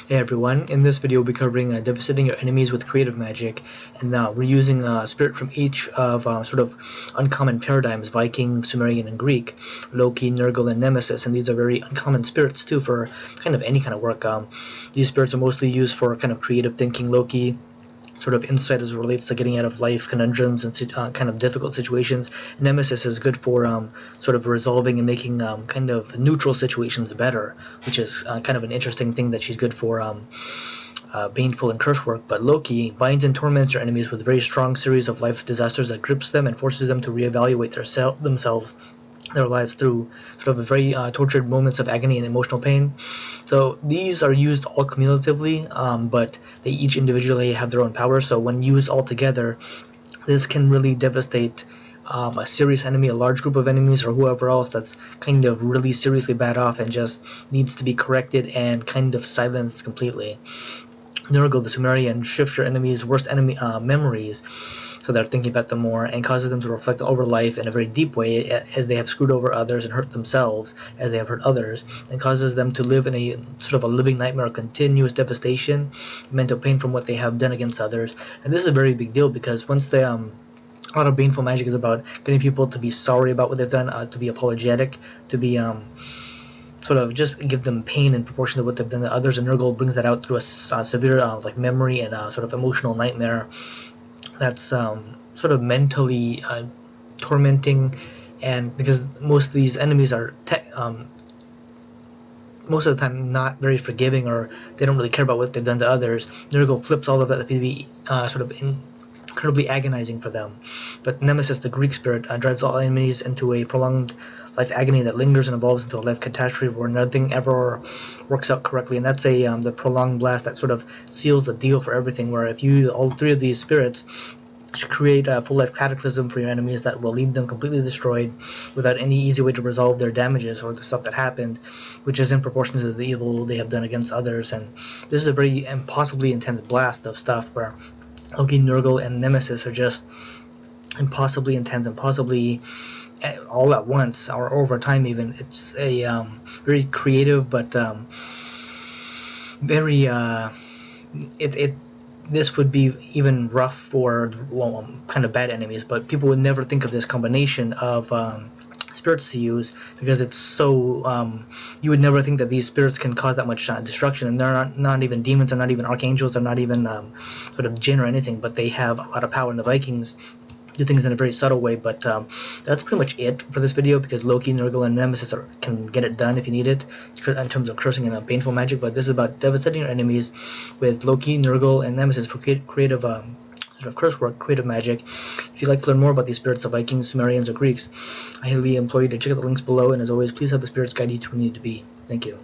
Hey everyone, in this video we'll be covering devastating your enemies with creative magic, and we're using spirit from each of sort of uncommon paradigms: Viking, Sumerian, and Greek, Loki, Nurgle, and Nemesis, and these are very uncommon spirits too for kind of any kind of work. These spirits are mostly used for kind of creative thinking. Loki, sort of insight as it relates to getting out of life conundrums and kind of difficult situations. Nemesis is good for sort of resolving and making kind of neutral situations better, which is kind of an interesting thing that she's good for baneful and curse work. But Loki binds and torments her enemies with a very strong series of life disasters that grips them and forces them to reevaluate themselves, their lives, through sort of a very tortured moments of agony and emotional pain. So these are used all cumulatively, but they each individually have their own power. So when used all together, this can really devastate a serious enemy, a large group of enemies, or whoever else that's kind of really seriously bad off and just needs to be corrected and kind of silenced completely. Nurgle, the Sumerian, shifts your enemy's worst enemy memories, so they're thinking about them more, and causes them to reflect over life in a very deep way, as they have screwed over others and hurt themselves as they have hurt others, and causes them to live in a sort of a living nightmare of continuous devastation, mental pain from what they have done against others. And this is a very big deal, because once they a lot of baneful magic is about getting people to be sorry about what they've done, to be apologetic, to be sort of just give them pain in proportion to what they've done to others. And Nurgle brings that out through a severe like memory and sort of emotional nightmare that's sort of mentally tormenting. And because most of these enemies are most of the time not very forgiving, or they don't really care about what they've done to others, Nurgle flips all of that to be sort of incredibly agonizing for them. But Nemesis, the Greek spirit, drives all enemies into a prolonged life agony that lingers and evolves into a life catastrophe where nothing ever works out correctly. And that's the prolonged blast that sort of seals the deal for everything, where if you all three of these spirits create a full life cataclysm for your enemies that will leave them completely destroyed without any easy way to resolve their damages or the stuff that happened, which is in proportion to the evil they have done against others. And this is a very impossibly intense blast of stuff where Loki, Nurgle, and Nemesis are just impossibly intense, impossibly all at once or over time even. It's a very creative, but very this would be even rough for kind of bad enemies, but people would never think of this combination of spirits to use, because it's so you would never think that these spirits can cause that much destruction. And they're not even demons, they're not even archangels, they're not even sort of jinn or anything, but they have a lot of power. And the Vikings do things in a very subtle way. But that's pretty much it for this video, because Loki, Nurgle, and Nemesis can get it done if you need it in terms of cursing and painful magic. But this is about devastating your enemies with Loki, Nurgle, and Nemesis for creative sort of curse work, creative magic. If you'd like to learn more about these spirits of Vikings, Sumerians, or Greeks, I highly implore you to check out the links below. And as always, please have the spirits guide you to where you need to be. Thank you.